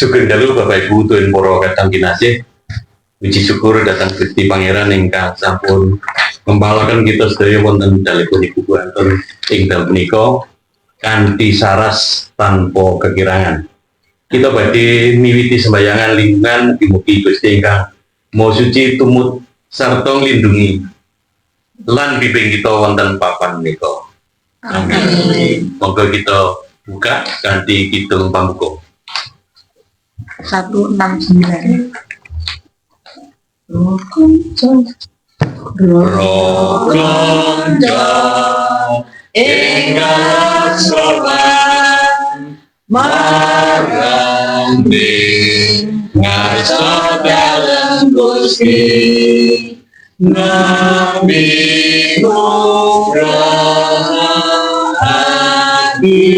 Sugeng dalu Bapak Ibu tuwin para kadang kinasih. Puji syukur datang Gusti Pangeran ingkang sampun ngempalaken kita sedaya wonten dalipun Ibu wonten ing dalem menika kanthi saras tanpa kekirangan. Kita badhe miwiti sembayangan lingkungan mugi-mugi Gusti ingkang Maha Suci tumut sarta nglindungi lan bimbing kita wonten papan menika. Amin. Monggo kita buka kanthi kidung pambuka. 169. Rokonjo ingkang sowan marang ngaso dalem Gusti nami nugraha adi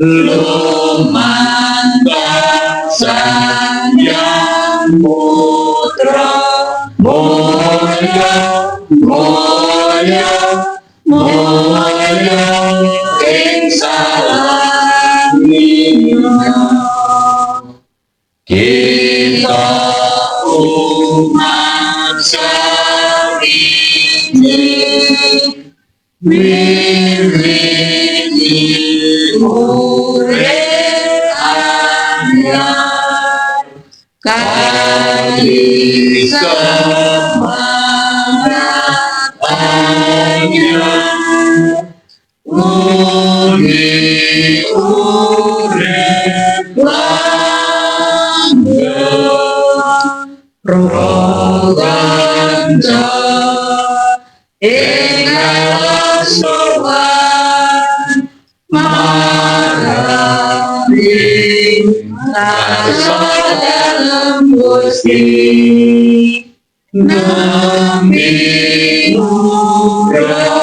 lumantar Sang Putra Moya ing salaminya kita umat sawiji wiwiti urip anyar kali semangat anyar muni urip langgeng roganjo ingkang sowan marang ngaso dalem Gusti nami nugraha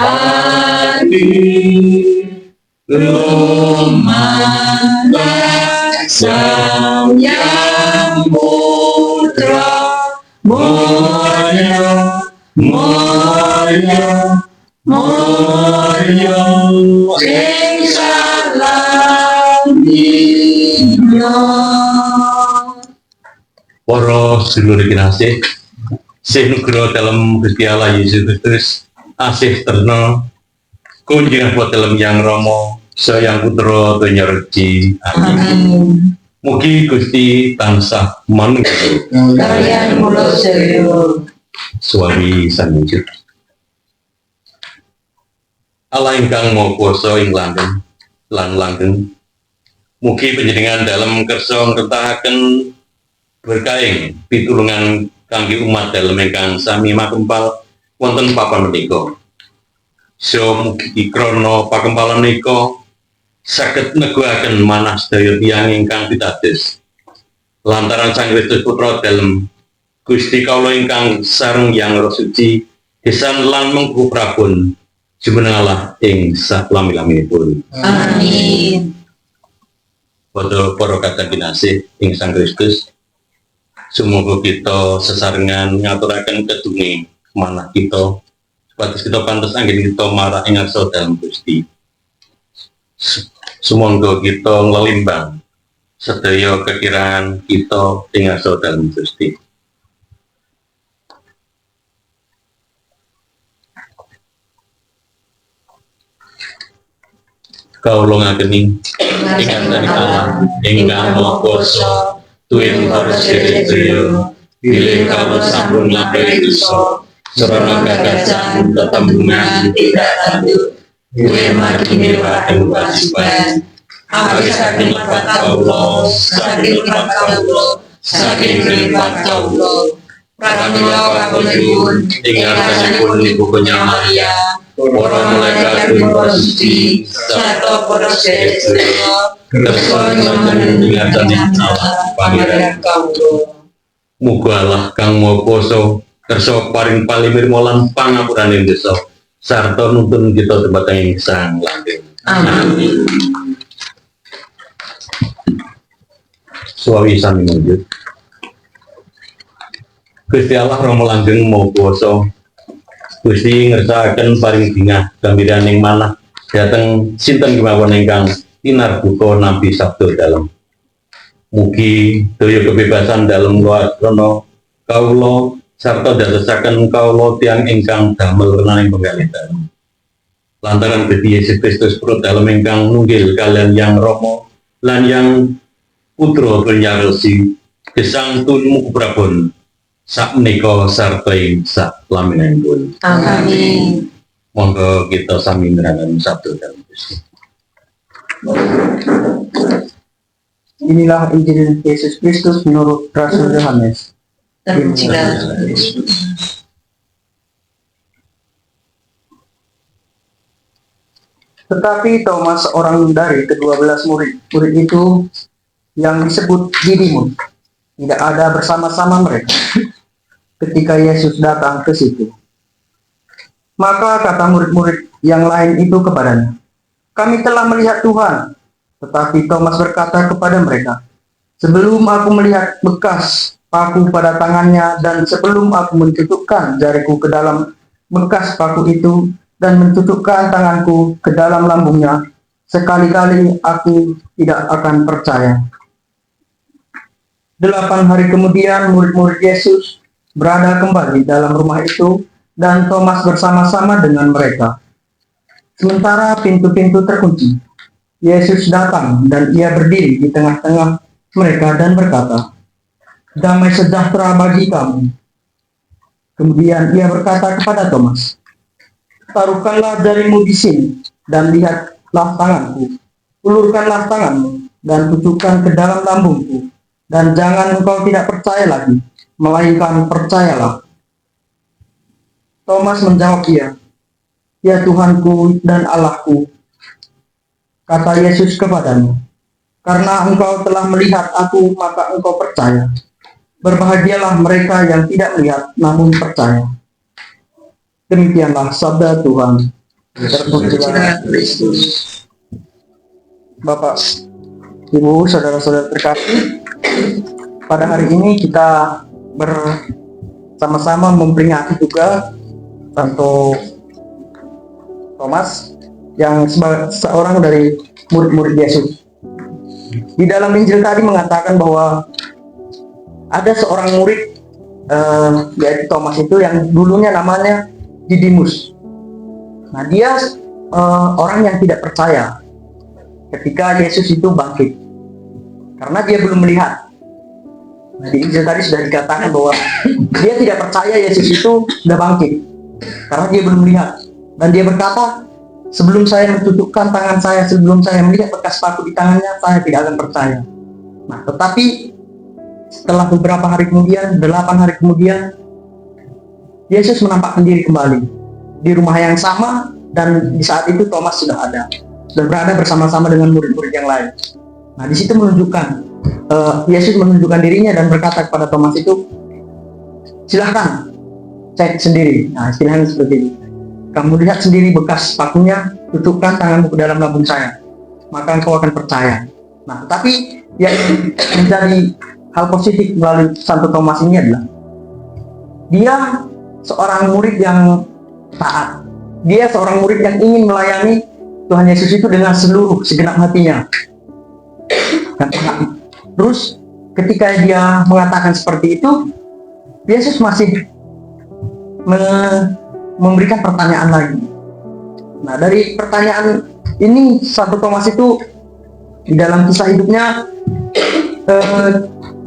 adi lumantar Sang Hyang Putra Moya ing salaminya. Para sedulur kinasih, sih nugraha dalem Gusti Allah Yesus Kristus, asih terna kunjungan buat dalem Yang Rama, Sang Putra donya regi. Amin. Mugi Gusti tansah manunggal Kalian kula sedaya suami sanjut. Allah ingkang Maha Kuwasa ing langgeng lan langgeng. Mugi panjenengan dalem kersa ngrentahaken berkahing pitulungan kangge umat dalem ingkang sami makempal wonten papan menika. So mugi krana pakempalan menika saged neguhaken manah sedaya tiyang ingkang pitados lantaran Sang Kristus Putra dalem Gusti kawula ingkang sareng Yang Roh Suci gesang lan mengku prabun jumeneng Allah ing salami-laminipun. Amin. Para kadang kinasih ing Sang Kristus, sumuga kita sesarengan ngaturaken kedunge manah kita supados kita pantes anggen kita marang ing ngarsa dalem Gusti. Sumangga kita nglelimbang sedaya kekirangan kita ing ngarsa dalem Gusti. Kawula ngageni ingkang dari Allah ingkang Maha Kuwasa tuwin para sedherek bilih kawula sampun lampahi dosa sarana gagasan tetembungan tidak tanduk duwe margine waten kewajiban awit saking lepat kawula saking mripat kawula pramila kawulipun ing ngarsanipun Ibu Kenya Maria para malaikat Roh Suci sarta para sedherek kersa nyuwun ingatan Allah Pangeran kawula. Muga Allah kang Maha Kuwasa kersa paring palimirma lan pangapuraning dosa sarta nuntun kita dumateng sang langgeng. Amin. Suawi sami manjut. Gusti Allah Rama langgeng Maha Kuwasa Gusti ngersakaken paring bingah gambiraning manah dhateng sinten kemawon ingkang tinar buka nabi sabdo dalam. Mugi daya kebebasan dalam luas krono kaulo sarta dadosaken kaulo tiang ingkang damel renaning penggalih dalem. Lantaran Gusti Yesus Kristus perut dalem ingkang nunggil kalian yang Rama lan yang putra penyaresi gesang tunmu keprabon sakmenika sarta ing saklaminipun. Amin. Monggo kita sami nerangan sabdo dalem Gusti. Inilah Injil Yesus Kristus menurut Rasul Yohanes. Terpujilah Kristus. Tetapi Thomas, seorang dari ke-12 murid itu yang disebut Didimus, tidak ada bersama-sama mereka ketika Yesus datang ke situ. Maka kata murid-murid yang lain itu kepadanya, "Kami telah melihat Tuhan." Tetapi Thomas berkata kepada mereka, "Sebelum aku melihat bekas paku pada tangannya dan sebelum aku mencucukkan jariku ke dalam bekas paku itu dan mencucukkan tanganku ke dalam lambungnya, sekali-kali aku tidak akan percaya." 8 hari kemudian murid-murid Yesus berada kembali dalam rumah itu dan Thomas bersama-sama dengan mereka. Sementara pintu-pintu terkunci, Yesus datang dan ia berdiri di tengah-tengah mereka dan berkata, "Damai sejahtera bagi kamu." Kemudian ia berkata kepada Thomas, "Taruhkanlah jarimu di sini dan lihatlah tanganku. Ulurkanlah tanganmu dan tujukan ke dalam lambungku. Dan jangan engkau tidak percaya lagi, melainkan percayalah." Thomas menjawab dia, "Ya Tuhanku dan Allahku." Kata Yesus kepadanya, "Karena engkau telah melihat aku, maka engkau percaya. Berbahagialah mereka yang tidak melihat namun percaya." Demikianlah sabda Tuhan. Terpujilah Kristus. Bapak, Ibu, saudara-saudara terkasih, pada hari ini kita bersama-sama memperingati juga Santo Thomas yang seorang dari murid-murid Yesus. Di dalam Injil tadi mengatakan bahwa ada seorang murid yaitu Thomas itu yang dulunya namanya Didimus. Nah, dia orang yang tidak percaya ketika Yesus itu bangkit karena dia belum melihat. Nah, di Injil tadi sudah dikatakan bahwa dia tidak percaya Yesus itu sudah bangkit karena dia belum melihat, dan dia berkata, "Sebelum saya mencucukkan tangan saya, sebelum saya melihat bekas paku di tangannya, saya tidak akan percaya." Nah, tetapi setelah beberapa hari kemudian, 8 hari kemudian, Yesus menampakkan diri kembali di rumah yang sama, dan di saat itu Thomas sudah berada bersama-sama dengan murid-murid yang lain. Nah, di situ menunjukkan Yesus menunjukkan dirinya dan berkata kepada Thomas itu, "Silahkan cek sendiri." Nah, istilahnya seperti ini. "Kamu lihat sendiri bekas pakunya, tutukkan tanganmu ke dalam lambung saya, maka engkau akan percaya." Nah, tapi yang menjadi hal positif melalui Santo Thomas ini adalah dia seorang murid yang taat. Dia seorang murid yang ingin melayani Tuhan Yesus itu dengan segenap hatinya. Dan terus ketika dia mengatakan seperti itu, Yesus masih memberikan pertanyaan lagi. Nah, dari pertanyaan ini Santo Thomas itu di dalam kisah hidupnya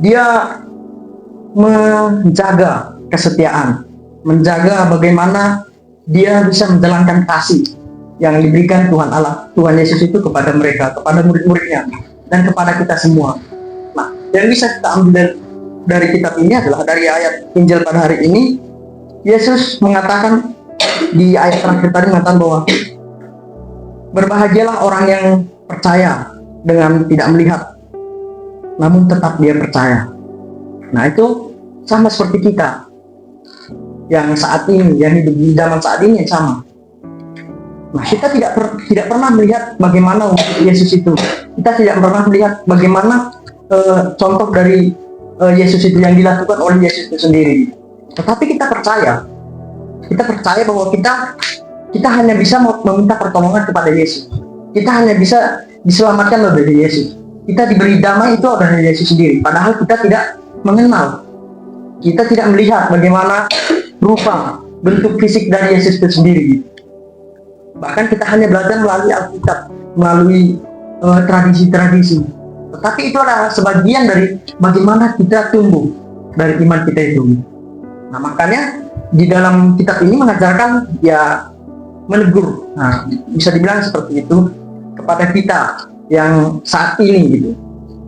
dia menjaga kesetiaan, menjaga bagaimana dia bisa menjalankan kasih yang diberikan Tuhan Allah, Tuhan Yesus itu kepada mereka, kepada murid-muridnya, dan kepada kita semua. Nah, yang bisa kita ambil dari kitab ini adalah dari ayat Injil pada hari ini. Yesus mengatakan di ayat terakhir tadi mengatakan bahwa berbahagialah orang yang percaya dengan tidak melihat, namun tetap dia percaya. Nah, itu sama seperti kita yang saat ini, yang hidup di zaman saat ini yang sama. Nah, kita tidak pernah melihat bagaimana wujud Yesus itu. Kita tidak pernah melihat bagaimana contoh dari Yesus itu yang dilakukan oleh Yesus itu sendiri. Tetapi kita percaya bahwa kita hanya bisa meminta pertolongan kepada Yesus. Kita hanya bisa diselamatkan loh dari Yesus. Kita diberi damai itu dari Yesus sendiri. Padahal kita tidak mengenal. Kita tidak melihat bagaimana rupa bentuk fisik dari Yesus itu sendiri. Bahkan kita hanya belajar melalui Alkitab, melalui tradisi-tradisi. Tetapi itu adalah sebagian dari bagaimana kita tumbuh dari iman kita itu. Nah, makanya di dalam kitab ini mengajarkan ya menegur. Nah, bisa dibilang seperti itu kepada kita yang saat ini gitu.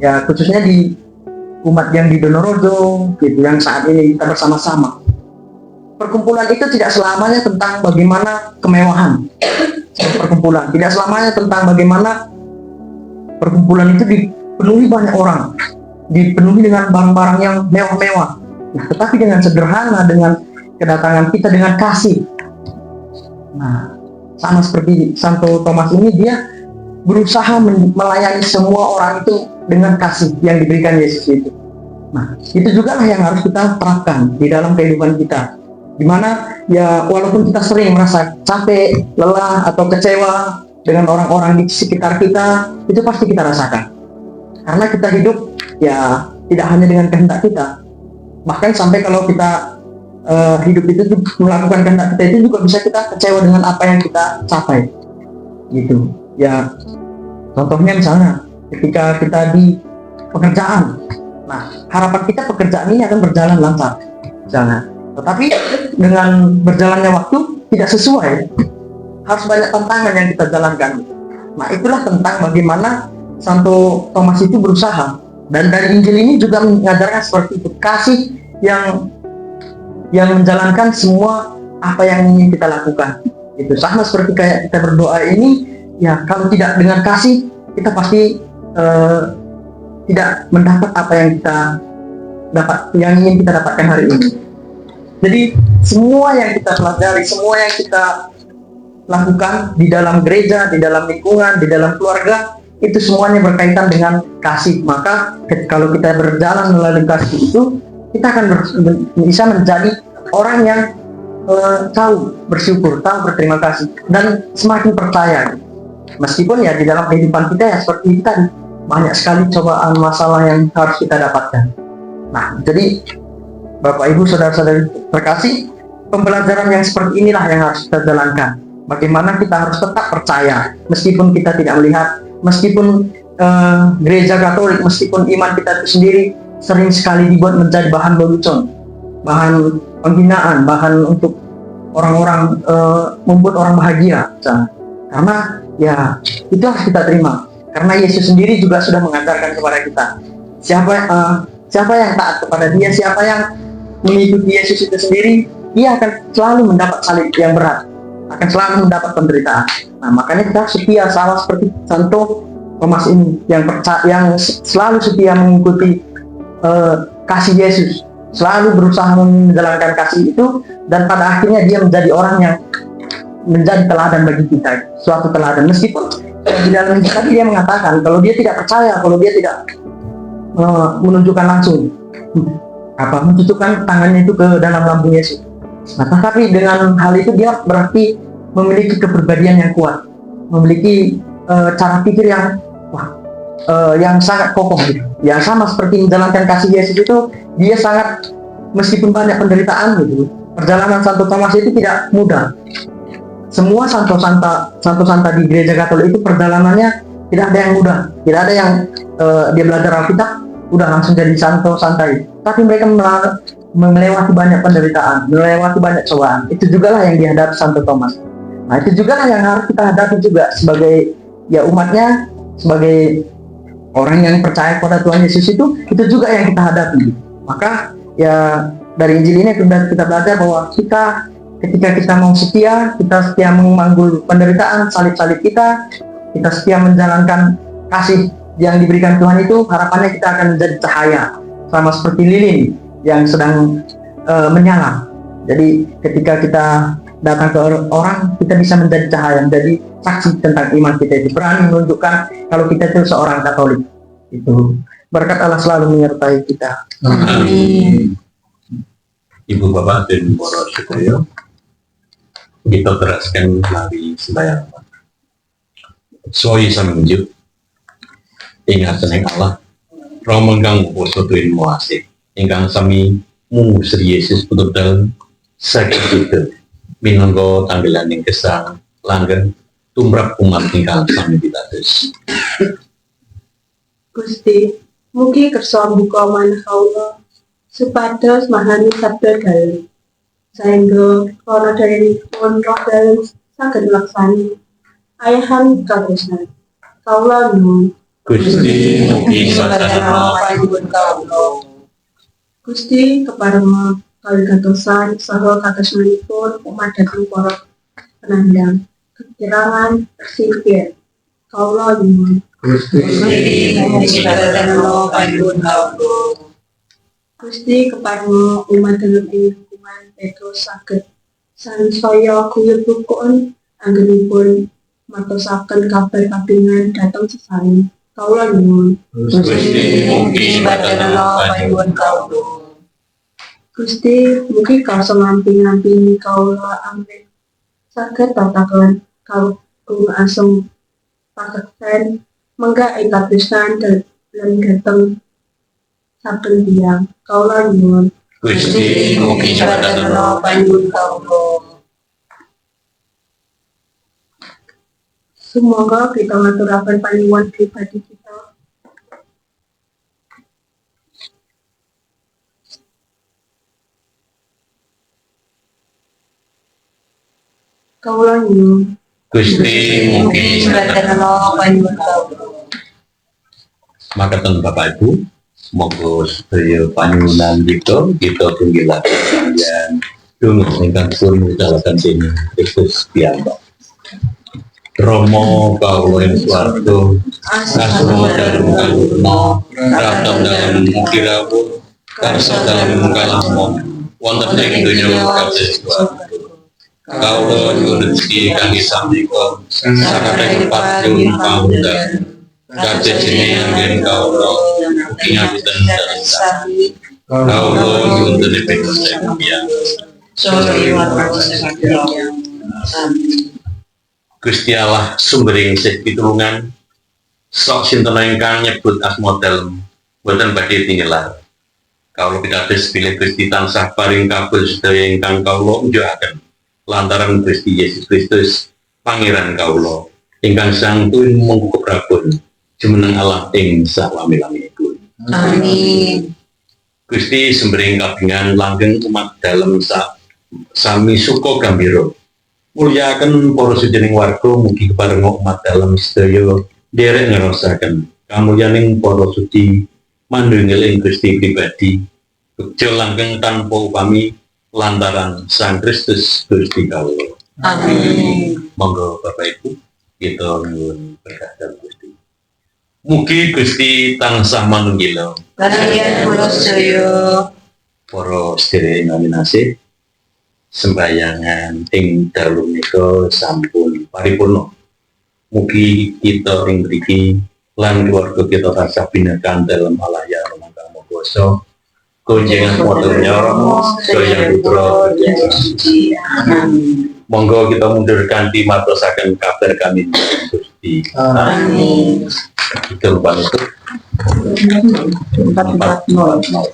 Ya, khususnya di umat yang di Donorojo gitu, yang saat ini kita bersama-sama. Perkumpulan itu tidak selamanya tentang bagaimana kemewahan perkumpulan, tidak selamanya tentang bagaimana perkumpulan itu dipenuhi banyak orang, dipenuhi dengan barang-barang yang mewah-mewah. Nah, tetapi dengan sederhana, dengan kedatangan kita dengan kasih. Nah, sama seperti Santo Thomas ini, dia berusaha melayani semua orang itu dengan kasih yang diberikan Yesus itu. Nah, itu juga lah yang harus kita terapkan di dalam kehidupan kita. Dimana ya walaupun kita sering merasa capek, lelah, atau kecewa dengan orang-orang di sekitar kita, itu pasti kita rasakan. Karena kita hidup ya tidak hanya dengan kehendak kita. Bahkan sampai kalau kita hidup itu melakukan kehendak kita itu juga bisa kita kecewa dengan apa yang kita capai. Gitu. Ya, contohnya misalnya ketika kita di pekerjaan. Nah, harapan kita pekerjaan ini akan berjalan lancar. Misalnya. Tetapi dengan berjalannya waktu tidak sesuai, harus banyak tantangan yang kita jalankan. Nah, itulah tentang bagaimana Santo Thomas itu berusaha. Dan dari Injil ini juga mengajarkan seperti itu, kasih yang menjalankan semua apa yang ingin kita lakukan. Itu sama seperti kayak kita berdoa ini, ya kalau tidak dengan kasih, kita pasti tidak mendapat apa yang ingin kita dapatkan hari ini. Jadi semua yang kita pelajari, semua yang kita lakukan di dalam gereja, di dalam lingkungan, di dalam keluarga, itu semuanya berkaitan dengan kasih. Maka kalau kita berjalan melalui kasih itu, kita akan bisa menjadi orang yang tahu bersyukur, tahu berterima kasih, dan semakin percaya. Meskipun ya di dalam kehidupan kita ya seperti itu tadi, banyak sekali cobaan, masalah yang harus kita dapatkan. Nah, jadi Bapak Ibu saudara-saudari terkasih, pembelajaran yang seperti inilah yang harus kita jalankan. Bagaimana kita harus tetap percaya meskipun kita tidak melihat, meskipun gereja Katolik, meskipun iman kita itu sendiri sering sekali dibuat menjadi bahan lelucon, bahan penghinaan, bahan untuk orang-orang membuat orang bahagia. Karena ya itu harus kita terima. Karena Yesus sendiri juga sudah mengajarkan kepada kita, siapa yang taat kepada Dia, siapa yang mengikuti Yesus itu sendiri, dia akan selalu mendapat salib yang berat, akan selalu mendapat penderitaan. Nah, makanya kita setia, sama seperti Santo Thomas ini yang selalu setia mengikuti kasih Yesus, selalu berusaha menjalankan kasih itu, dan pada akhirnya dia menjadi orang yang menjadi teladan bagi kita, suatu teladan. Meskipun di dalam Injil tadi dia mengatakan kalau dia tidak percaya, kalau dia tidak menunjukkan langsung mencucukkan tangannya itu ke dalam lambung Yesus. Nah, tetapi dengan hal itu dia berarti memiliki kepribadian yang kuat, memiliki cara pikir yang sangat kokoh gitu. Yang sama seperti menjalankan kasih Yesus itu, dia sangat, meskipun banyak penderitaan gitu, perjalanan Santo Thomas itu tidak mudah. Semua santo santa di gereja Katolik itu perjalanannya tidak ada yang mudah, tidak ada yang dia belajar Alkitab udah langsung jadi santo santai. Tapi mereka melewati banyak penderitaan, melewati banyak cobaan. Itu juga lah yang dihadapi Santo Thomas. Nah, itu juga lah yang harus kita hadapi juga sebagai ya umatnya, sebagai orang yang percaya kepada Tuhan Yesus itu juga yang kita hadapi. Maka ya dari Injil ini kita belajar bahwa ketika kita mau setia, kita setia memanggul penderitaan, salib-salib kita setia menjalankan kasih yang diberikan Tuhan itu, harapannya kita akan menjadi cahaya, sama seperti lilin yang sedang menyala. Jadi ketika kita datang ke orang, kita bisa menjadi cahaya, menjadi saksi tentang iman kita itu, berani menunjukkan kalau kita itu seorang Katolik. Itu berkat Allah selalu menyertai kita. Amin. Ibu Bapak dan para saudara, kita teraskan melalui sembahyang. Soy sampai ingatan yang Allah Rama ingkang kuwasa tuwin muasih ingkang sami munggu Sri Yesus putra dalem saking kita minangka tanggilaning gesang langgeng tumrap umat ingkang sami pitados. Gusti, mugi kersa buka manah kawula supados mahani sabda dalem. Saengga para dayanipun roh dalem saged laksani ayahan katresnan. Kawula nyuwun. Gusti mugi Sadarana panuwun kawula. Gusti kepareng kawigatosan saha katresnanipun umat dhateng para penandang kekirangan persipir. Kawula nyuwun. Gusti mugi sadarana panuwun kawula. Gusti kepareng umat dalem ing hukuman Petrus saged sansaya guyub rukun anggenipun matosaken kabar kabingan dhateng sesami. Kawula nyuwun. Gusti mugi sadarana panuwun kawula. Gusti mugi karsa ngampi-ngampini kawula amrih saged tatakelan kawula asem pakekten mangga ing katresnan lan dhateng saben tiyang. Kawula nyuwun. Gusti mugi sadarana panuwun kawula. Semoga kita ngaturaken panyuwun pribadi kita. Kawula nyuwun. Gusti mugi Sadarana panuwun kawula. makaten Bapak Ibu, monggo sedaya panyuwunan kita tunggilaken kalian donga ingkang pun dalaken dening Kristus piyambak. Rama kawula ing swarga, asma dalem kawula, ratong dalem mugi-rawuh, karsa dalem kalammu, wonten ing donya kabeh swarga. Kawula nyuwun rezeki kangge samika, sakabeh patung pangudang. Kabeh jenenge anggen kawula ugi ngapunten dalem sami. Kawula nyuwun tetep kesehatan. Solo liwat sadarana. Gusti Allah sumbering sih pitulungan sok sinten ingkang nyebut asma dalem boten badhe tingelar. Kawula pitados bilih Gusti tansah paring kabul sedaya ingkang kawula unjukaken lantaran Gusti Yesus Kristus pangeran kawula ingkang sangtun mungku keprabon jumeneng Allah ing salami-laminipun. Amin. Gusti sumbering kabingan langgeng umat dalem sami suka gambira. Mulyakaken para sujening warga mugi kepareng umat dalem sedaya derek ngrasaken kamulyaning para suci mandhengel ing Gusti pribadi bejo langgeng tanpa upami lantaran Sang Kristus Gusti kawula. Amin. Monggo Bapak Ibu kita nyuwun berkah dalem Gusti. Mugi Gusti tansah manunggila Kaliyan kula sedaya. para sedherek nominasi sembayangan ing dalu menika sampun paripurna. Mugi kita ing mriki lan keluarga kita tansah binakan dalam Allah ya Rama kuwasa. Kunjungan motornya Soya Putra Suci. Amin. monggo kita mundur kanthi matosaken kabar kami Gusti. Amin. Kita lupa itu 440.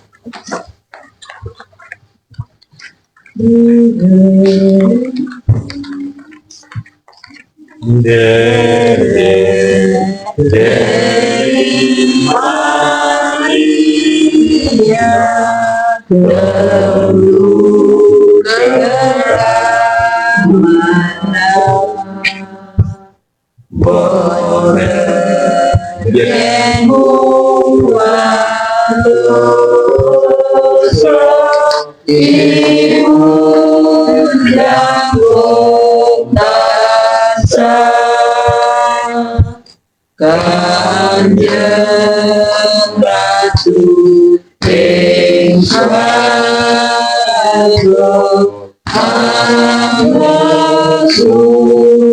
Kanjeng Ratu ing swarga ana sumarang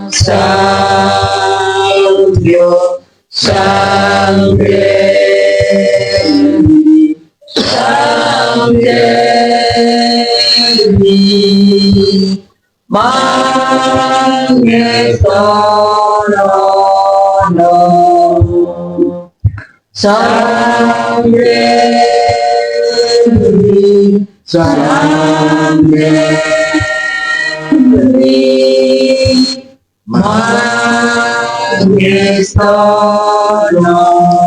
salya sang Dewi mangestana Mangestono